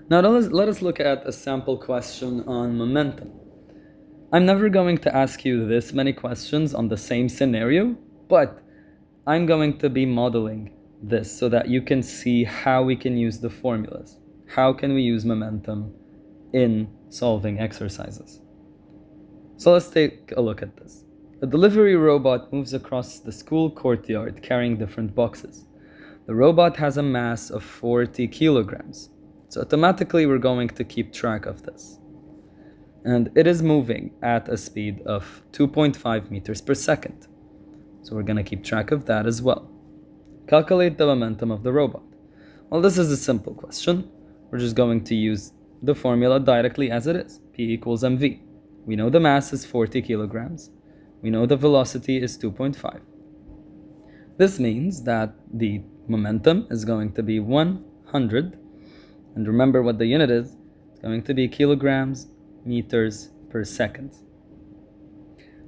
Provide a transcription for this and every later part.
Now let us look at a sample question on momentum. I'm never going to ask you this many questions on the same scenario, but I'm going to be modeling this so that you can see how we can use the formulas. How can we use momentum in solving exercises? So let's take a look at this. A delivery robot moves across the school courtyard carrying different boxes. The robot has a mass of 40 kilograms. So automatically we're going to keep track of this. And it is moving at a speed of 2.5 meters per second. So we're going to keep track of that as well. Calculate the momentum of the robot. Well, this is a simple question. We're just going to use the formula directly as it is. P equals mv. We know the mass is 40 kilograms. We know the velocity is 2.5. This means that the momentum is going to be 100. And remember what the unit is. It's going to be kilograms meters per second.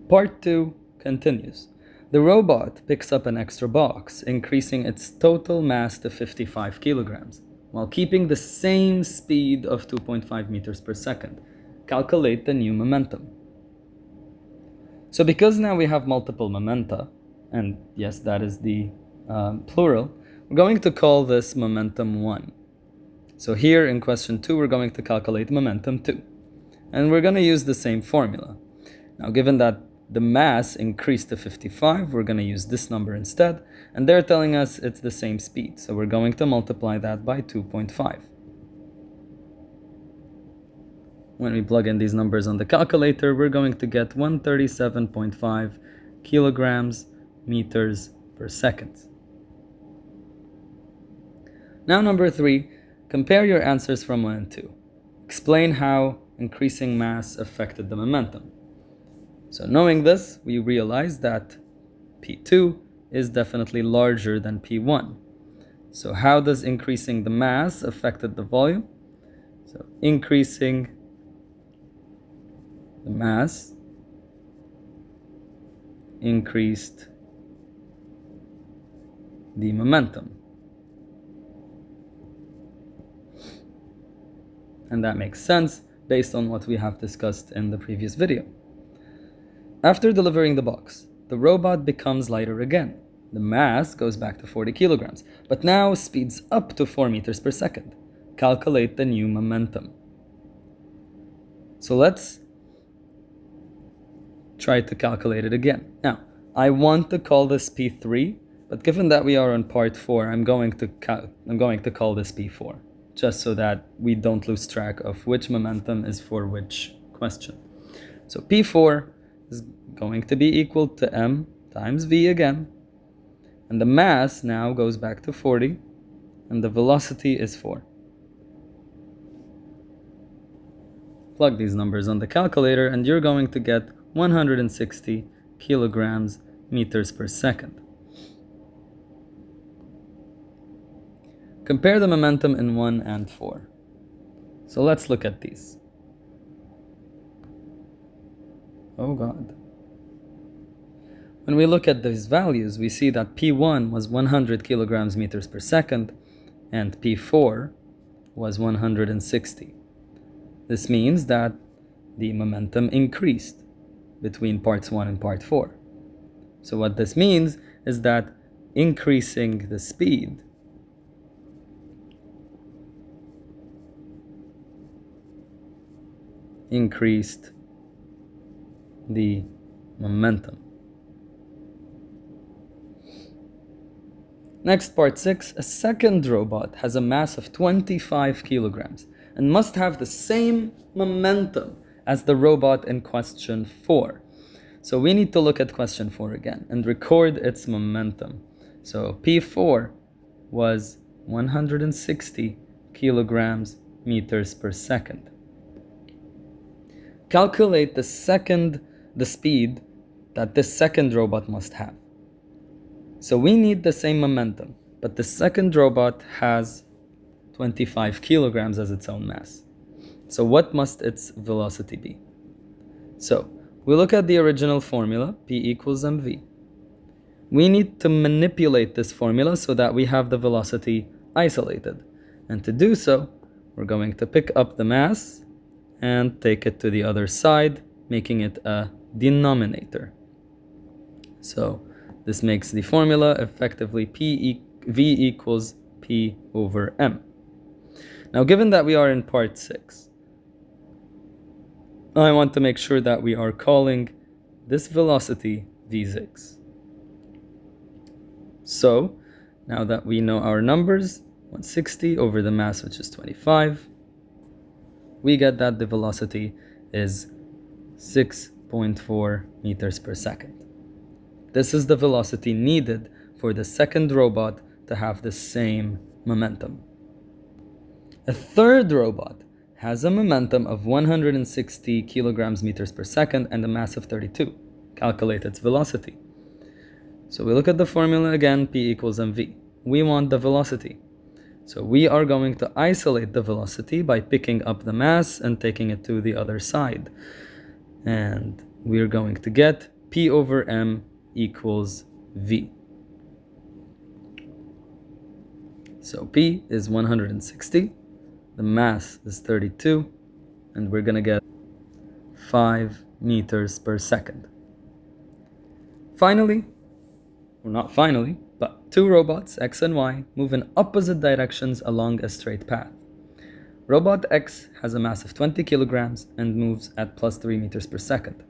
Part 2 continues. The robot picks up an extra box, increasing its total mass to 55 kilograms, while keeping the same speed of 2.5 meters per second. Calculate the new momentum. So because now we have multiple momenta, and yes, that is the plural, we're going to call this momentum 1. So here in question 2, we're going to calculate momentum 2. And we're going to use the same formula. Now, given that the mass increased to 55, we're going to use this number instead. And they're telling us it's the same speed. So we're going to multiply that by 2.5. When we plug in these numbers on the calculator, we're going to get 137.5 kilograms meters per second. Now number 3, compare your answers from 1 and 2. Explain how increasing mass affected the momentum. So knowing this, we realize that P2 is definitely larger than P1. So how does increasing the mass affected the volume? So increasing the mass increased the momentum. And that makes sense based on what we have discussed in the previous video. After delivering the box, the robot becomes lighter again. The mass goes back to 40 kilograms, but now speeds up to 4 meters per second. Calculate the new momentum. So let's try to calculate it again. Now, I want to call this P3, but given that we are on part 4, I'm going to call this P4, just so that we don't lose track of which momentum is for which question. So P4 is going to be equal to m times v again, and the mass now goes back to 40, and the velocity is 4. Plug these numbers on the calculator, and you're going to get 160 kilograms meters per second. Compare the momentum in 1 and 4. So let's look at these. Oh God. When we look at these values, we see that P1 was 100 kilograms meters per second and P4 was 160. This means that the momentum increased between parts 1 and part 4. So what this means is that increasing the speed increased the momentum. Next, part 6. A second robot has a mass of 25 kilograms and must have the same momentum as the robot in question 4. So we need to look at question 4 again and record its momentum. So P4 was 160 kilograms meters per second. Calculate the speed that this second robot must have. So we need the same momentum, but the second robot has 25 kilograms as its own mass. So what must its velocity be? So we look at the original formula, P equals mv. We need to manipulate this formula so that we have the velocity isolated. And to do so, we're going to pick up the mass and take it to the other side, making it a denominator. So this makes the formula effectively V equals P over M. Now, given that we are in part 6, I want to make sure that we are calling this velocity V6. So, now that we know our numbers, 160 over the mass, which is 25, we get that the velocity is 6.4 meters per second. This is the velocity needed for the second robot to have the same momentum. A third robot has a momentum of 160 kilograms meters per second and a mass of 32. Calculate its velocity. So we look at the formula again, P equals mv. We want the velocity. So we are going to isolate the velocity by picking up the mass and taking it to the other side. And we're going to get P over m equals v. So P is 160, the mass is 32, and we're going to get 5 meters per second. Finally, or not finally, but two robots, X and Y, move in opposite directions along a straight path. Robot X has a mass of 20 kilograms and moves at plus 3 meters per second.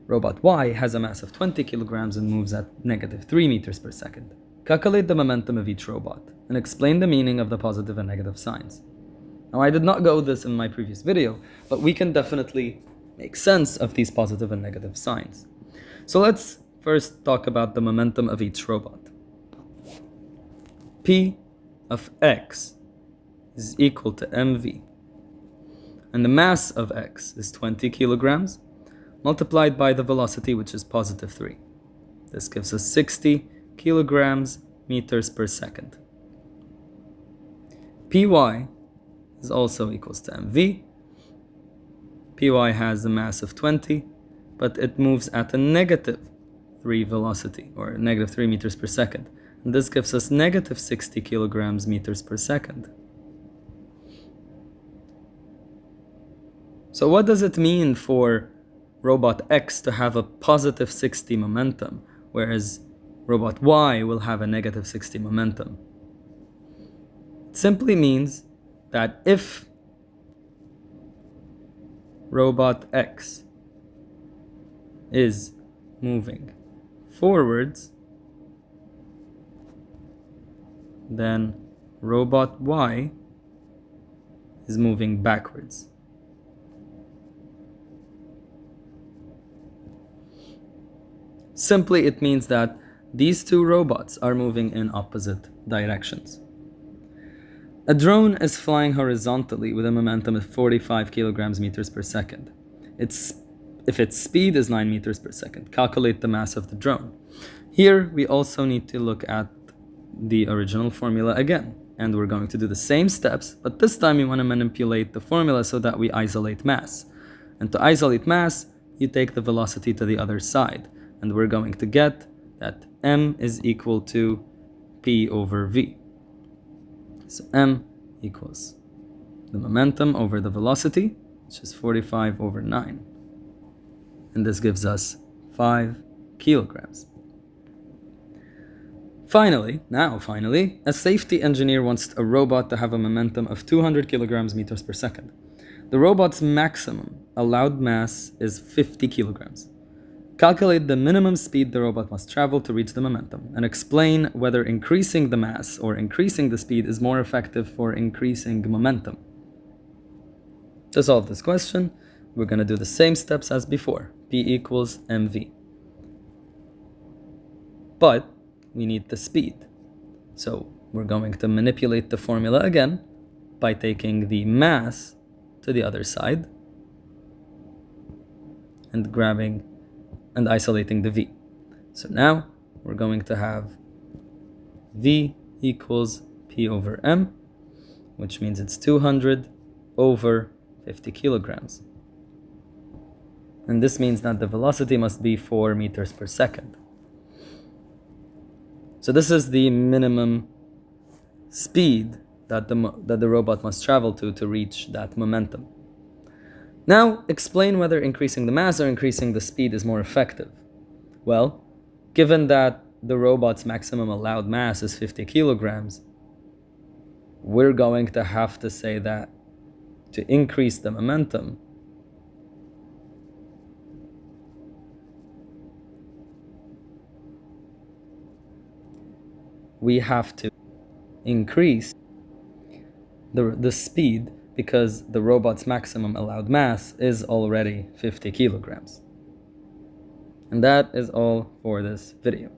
Robot Y has a mass of 20 kilograms and moves at negative 3 meters per second. Calculate the momentum of each robot and explain the meaning of the positive and negative signs. Now, I did not go this in my previous video, but we can definitely make sense of these positive and negative signs. So let's first talk about the momentum of each robot. P of X is equal to mv, and the mass of X is 20 kilograms multiplied by the velocity, which is positive 3. This gives us 60 kilograms meters per second. Py is also equals to mv. Py has a mass of 20, but it moves at a negative 3 velocity, or negative 3 meters per second. And this gives us negative 60 kilograms meters per second. So what does it mean for robot X to have a positive 60 momentum, whereas robot Y will have a negative 60 momentum? It simply means that if robot X is moving forwards, then robot Y is moving backwards. Simply, it means that these two robots are moving in opposite directions. A drone is flying horizontally with a momentum of 45 kilograms meters per second. If its speed is 9 meters per second, calculate the mass of the drone. Here, we also need to look at the original formula again. And we're going to do the same steps, but this time we want to manipulate the formula so that we isolate mass. And to isolate mass, you take the velocity to the other side. And we're going to get that m is equal to p over v. So m equals the momentum over the velocity, which is 45 over 9. And this gives us 5 kilograms. Finally, a safety engineer wants a robot to have a momentum of 200 kilograms meters per second. The robot's maximum allowed mass is 50 kilograms. Calculate the minimum speed the robot must travel to reach the momentum, and explain whether increasing the mass or increasing the speed is more effective for increasing momentum. To solve this question, we're going to do the same steps as before. P equals mv. But we need the speed. So we're going to manipulate the formula again by taking the mass to the other side and grabbing and isolating the v. So now we're going to have v equals p over m, which means it's 200 over 50 kilograms. And this means that the velocity must be 4 meters per second. So this is the minimum speed that the robot must travel to reach that momentum. Now, explain whether increasing the mass or increasing the speed is more effective. Well, given that the robot's maximum allowed mass is 50 kilograms, we're going to have to say that to increase the momentum, we have to increase the speed because the robot's maximum allowed mass is already 50 kilograms. And that is all for this video.